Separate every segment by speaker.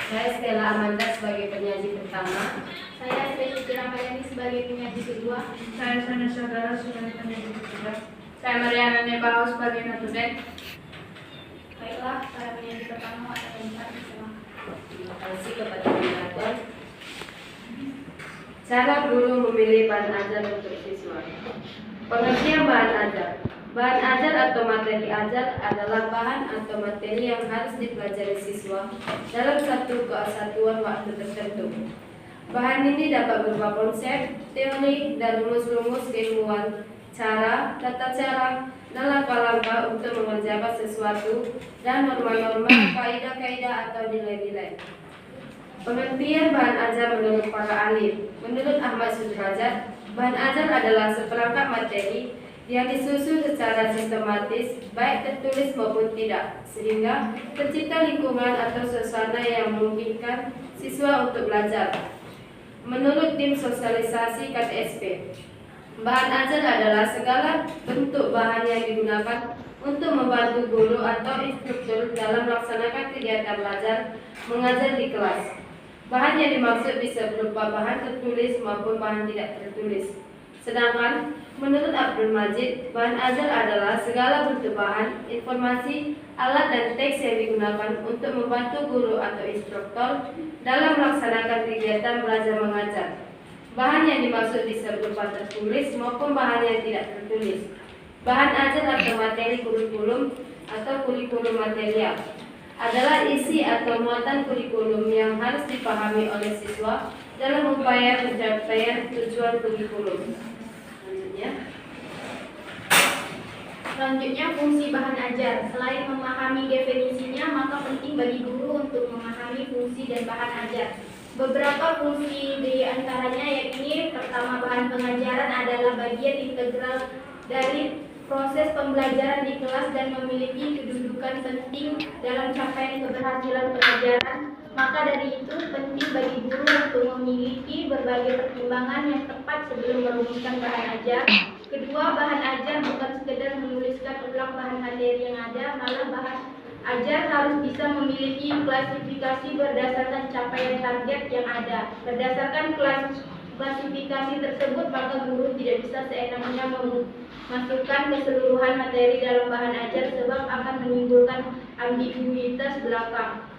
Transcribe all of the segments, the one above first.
Speaker 1: Saya Stella Amanda sebagai penyaji pertama.
Speaker 2: Saya Sri Ramayani sebagai penyaji kedua.
Speaker 3: Saya Sana Saudara sebagai penyaji ketiga.
Speaker 4: Saya Mariana Nebao sebagai natudet.
Speaker 2: Baiklah, para penyaji pertama atau keempat bersama.
Speaker 1: Terima kasih kepada moderator. Cara guru memilih bahan ajar untuk siswa. Pengertian bahan ajar. Bahan ajar atau materi ajar adalah bahan atau materi yang harus dipelajari siswa dalam satu kesatuan waktu tertentu. Bahan ini dapat berupa konsep, teori, dan rumus-rumus keilmuan, cara, tata cara, dan langkah-langkah untuk mengerjakan sesuatu, dan norma-norma, kaidah-kaidah atau nilai-nilai. Pengertian bahan ajar menurut para ahli. Menurut Ahmad Sudrajat, bahan ajar adalah seperangkat materi yang disusun secara sistematis, baik tertulis maupun tidak, sehingga tercipta lingkungan atau suasana yang memungkinkan siswa untuk belajar. Menurut tim sosialisasi KTSP, bahan ajar adalah segala bentuk bahan yang digunakan untuk membantu guru atau instruktur dalam melaksanakan kegiatan belajar mengajar di kelas. Bahan yang dimaksud bisa berupa bahan tertulis maupun bahan tidak tertulis. Sedangkan menurut Abdul Majid, bahan ajar adalah segala bentuk bahan, informasi, alat dan teks yang digunakan untuk membantu guru atau instruktur dalam melaksanakan kegiatan belajar mengajar. Bahan yang dimaksud bisa berupa tertulis maupun bahan yang tidak tertulis. Bahan ajar atau materi kurikulum atau kurikulum material adalah isi atau muatan kurikulum yang harus dipahami oleh siswa dalam upaya pencapaian tujuan kurikulum.
Speaker 2: Selanjutnya, fungsi bahan ajar. Selain memahami definisinya, maka penting bagi guru untuk memahami fungsi dan bahan ajar. Beberapa fungsi di antaranya yakni pertama, bahan pengajaran adalah bagian integral dari proses pembelajaran di kelas dan memiliki kedudukan penting dalam capaian keberhasilan pengajaran. Maka dari itu penting bagi guru untuk memiliki berbagai pertimbangan yang tepat sebelum merumuskan bahan ajar. Kedua, bahan ajar bukan sekedar menuliskan ulang bahan materi yang ada, malah bahan ajar harus bisa memiliki klasifikasi berdasarkan capaian target yang ada. Berdasarkan klasifikasi tersebut, maka guru tidak bisa seenaknya memasukkan keseluruhan materi dalam bahan ajar sebab akan menimbulkan ambiguitas belakang.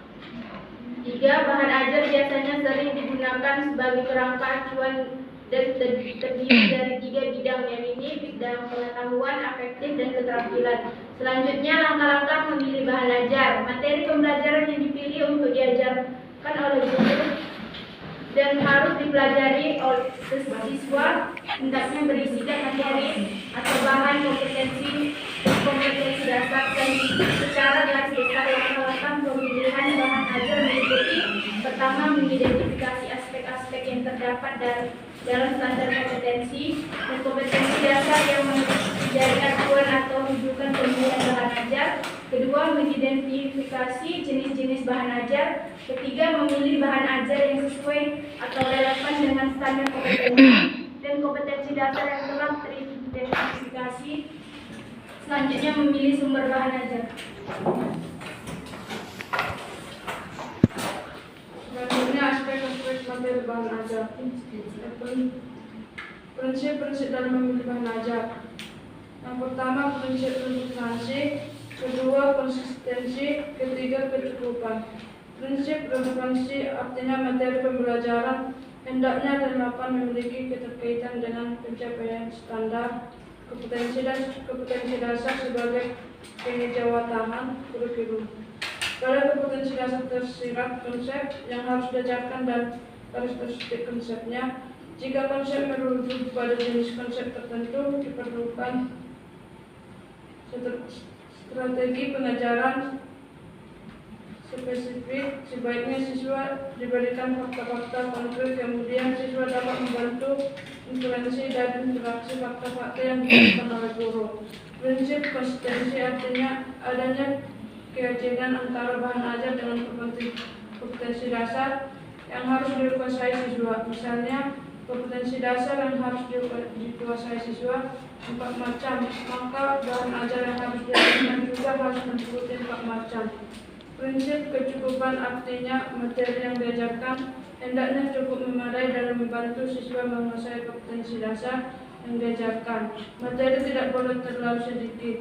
Speaker 2: 3. Bahan ajar biasanya sering digunakan sebagai kerangka acuan dan terdiri dari 3 bidang, yakni bidang pengetahuan, afektif, dan keterampilan. Selanjutnya, langkah-langkah memilih bahan ajar. Materi pembelajaran yang dipilih untuk diajarkan oleh guru dan harus dipelajari oleh siswa hendaknya berisikan materi atau bahan kompetensi dasar dan secara garis besar. Langkah-langkah pemilihan bahan ajar meliputi: pertama, mengidentifikasi aspek-aspek yang terdapat dalam standar kompetensi dan kompetensi dasar yang menjadi acuan atau rujukan pemilihan bahan ajar. Kedua, mengidentifikasi jenis-jenis bahan ajar. Ketiga, memilih bahan ajar yang sesuai atau relevan dengan standar kompetensi dan kompetensi dasar yang telah teridentifikasi. Selanjutnya, memilih sumber bahan ajar.
Speaker 3: Selanjutnya, aspek-aspek materi bahan ajar. Prinsip-prinsip dalam memilih bahan ajar. Yang pertama, prinsip relevansi. Kedua, konsistensi. Ketiga, kecukupan. Prinsip relevansi artinya materi pembelajaran hendaknya dapat memiliki keterkaitan dengan pencapaian standar kompetensi dan kompetensi dasar sebagai kejawatan kurikulum. Pada kompetensi dasar tersirat konsep yang harus diajarkan dan karakteristik konsepnya. Jika konsep merujuk pada jenis konsep tertentu, diperlukan strategi pengajaran spesifik. Sebaiknya siswa diberikan fakta-fakta konkret, kemudian siswa dapat membantu influensi dan interaksi fakta-fakta yang diberikan oleh guru. Prinsip konsistensi artinya adanya keyakinan antara bahan ajar dengan kompetensi dasar yang harus dikuasai siswa. Misalnya, kompetensi dasar yang harus dikuasai siswa 4 macam, maka bahan ajar yang harus diajarkan juga harus meliputi 4 macam. Prinsip kecukupan artinya materi yang diajarkan hendaknya cukup memadai dalam membantu siswa menguasai kompetensi dasar yang diajarkan. Materi tidak boleh terlalu sedikit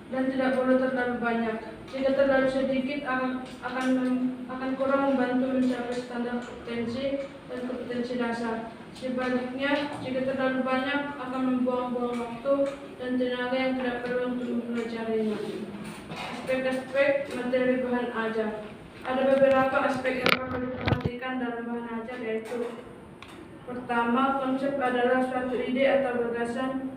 Speaker 3: dan tidak boleh terlalu banyak. Jika terlalu sedikit akan kurang membantu mencapai standar kompetensi dan kompetensi dasar. Sebaliknya, jika terlalu banyak akan membuang-buang waktu dan tenaga yang tidak perlu untuk mempelajarinya. Aspek-aspek materi bahan ajar. Ada beberapa aspek yang perlu diperhatikan dalam bahan ajar, yaitu: pertama, konsep adalah suatu ide atau gagasan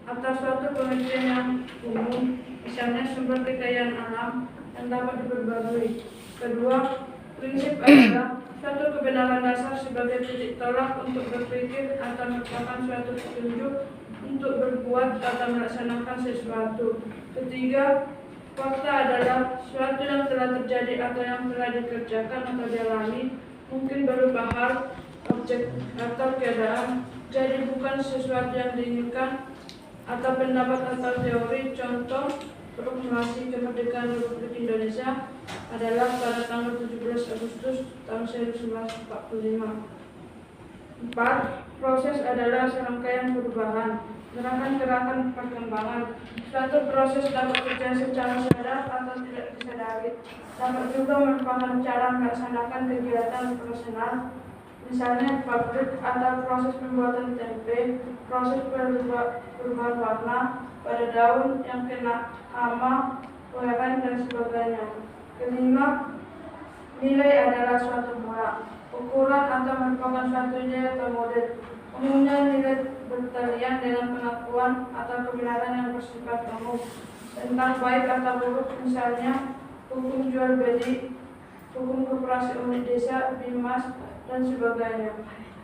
Speaker 3: atau suatu pengertian yang umum, misalnya sumber kekayaan alam yang dapat diperbarui. Kedua, prinsip adalah suatu kebenaran dasar sebagai titik tolak untuk berpikir atau merupakan suatu petunjuk untuk berbuat atau melaksanakan sesuatu. Ketiga, fakta adalah suatu yang telah terjadi atau yang telah dikerjakan atau dialami, mungkin berupa hal, objek, atau keadaan, jadi bukan sesuatu yang diinginkan, atau pendapat atau teori. Contoh, proklamasi kemerdekaan Republik Indonesia adalah pada tanggal 17 Agustus tahun 1945. 4. Proses adalah serangkaian perubahan, gerakan-gerakan perkembangan. Suatu proses dapat terjadi secara sadar atau tidak disadari. Dapat juga merupakan cara melaksanakan kegiatan operasional, misalnya pabrik atau proses pembuatan tempe, proses perubahan warna pada daun yang kena hama, pengairan, dan sebagainya. Kelima, nilai adalah suatu mula, ukuran atau merupakan suatu nilai atau model. Umumnya nilai bertalian dengan pengakuan atau kebenaran yang bersifat umum tentang baik atau buruk, misalnya hukum jual beli, hukum koperasi unit desa, bimas, dan sebagainya.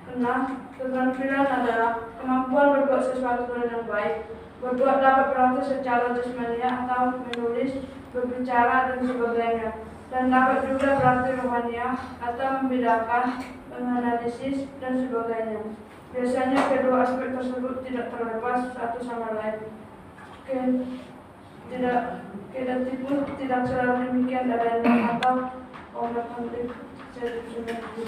Speaker 3: Karena keterampilan adalah kemampuan berbuat sesuatu yang baik. Berbuat dapat berarti secara jasmania atau menulis, berbicara, dan sebagainya. Dan dapat juga berarti rohania atau membedakan, menganalisis, dan sebagainya. Biasanya kedua aspek tersebut tidak terlepas satu sama lain. Kendati pun tidak selalu demikian adanya atau oleh konflik sesuatu.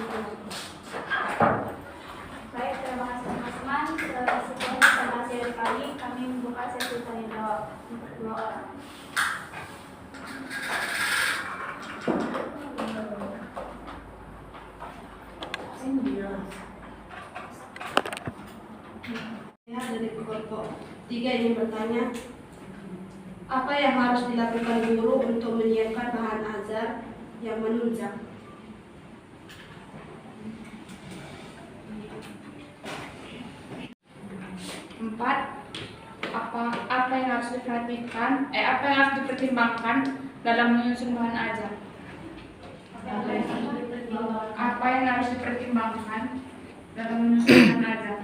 Speaker 2: Baik, terima kasih teman-teman. Setelah informasi dari kami membuka sesi tanya jawab untuk 2 orang.
Speaker 1: Dari kelompok 3 ingin bertanya, apa yang harus dilakukan guru untuk menyiapkan bahan ajar yang menunjang?
Speaker 4: Empat, apa yang harus apa yang harus dipertimbangkan dalam menyusun bahan ajar? Apa yang harus dipertimbangkan dalam menyusun bahan ajar?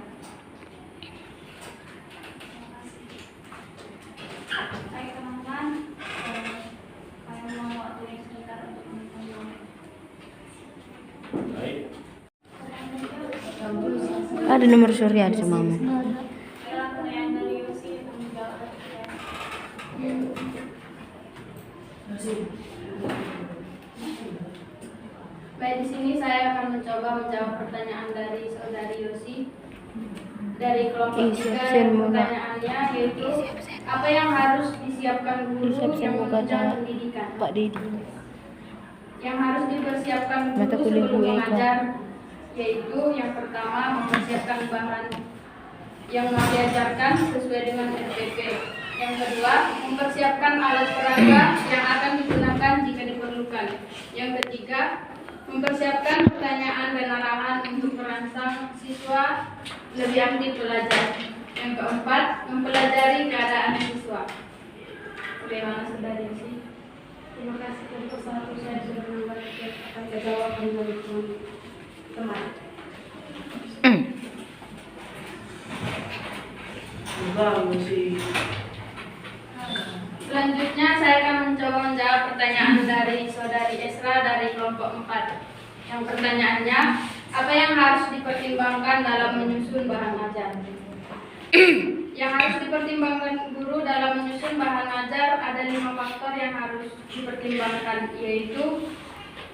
Speaker 2: Baik teman-teman, saya mau waktu yang sebentar untuk menjawab.
Speaker 5: Ada nomor Surya di mama.
Speaker 2: Adalah pertanyaan dari Yosi untuk menjawab.
Speaker 1: Baik, di sini saya akan mencoba menjawab pertanyaan dari saudari Yosi dari kelompok 3. Pertanyaannya yaitu, apa yang harus disiapkan guru yang menunjang pendidikan?
Speaker 5: Pak Didi.
Speaker 1: Yang harus dipersiapkan
Speaker 5: Mata
Speaker 1: guru
Speaker 5: kuliah
Speaker 1: sebelum
Speaker 5: gue,
Speaker 1: mengajar, yaitu yang pertama mempersiapkan bahan yang mau diajarkan sesuai dengan RPP. Yang kedua, mempersiapkan alat peraga yang akan digunakan jika diperlukan. Yang ketiga, mempersiapkan pertanyaan dan arahan untuk merangsang siswa lebih aktif belajar. Yang keempat, mempelajari keadaan siswa. Bagaimana saudari sih? Terima kasih untuk satu saya sudah menambah akan jawab dengan teman. Selanjutnya saya akan mencoba menjawab pertanyaan dari saudari Esra dari kelompok 4. Yang pertanyaannya, apa yang harus dipertimbangkan dalam menyusun bahan ajar? Yang harus dipertimbangkan guru dalam menyusun
Speaker 4: menyusun bahan ajar ada 5 faktor yang harus dipertimbangkan, yaitu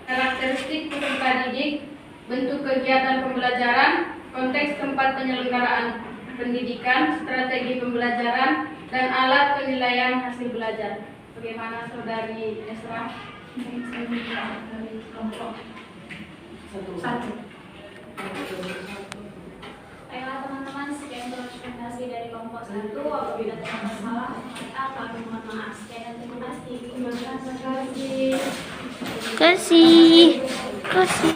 Speaker 4: karakteristik peserta didik, bentuk kegiatan pembelajaran, konteks tempat penyelenggaraan pendidikan, strategi pembelajaran, dan alat penilaian hasil belajar. Bagaimana Saudari Esra? Dari kelompok 1.
Speaker 2: Baiklah teman-teman, sekian presentasi dari kelompok 1. Apabila terdapat salah, kami mohon maaf. Sekian dan terima kasih.
Speaker 5: Kasih. Kasih.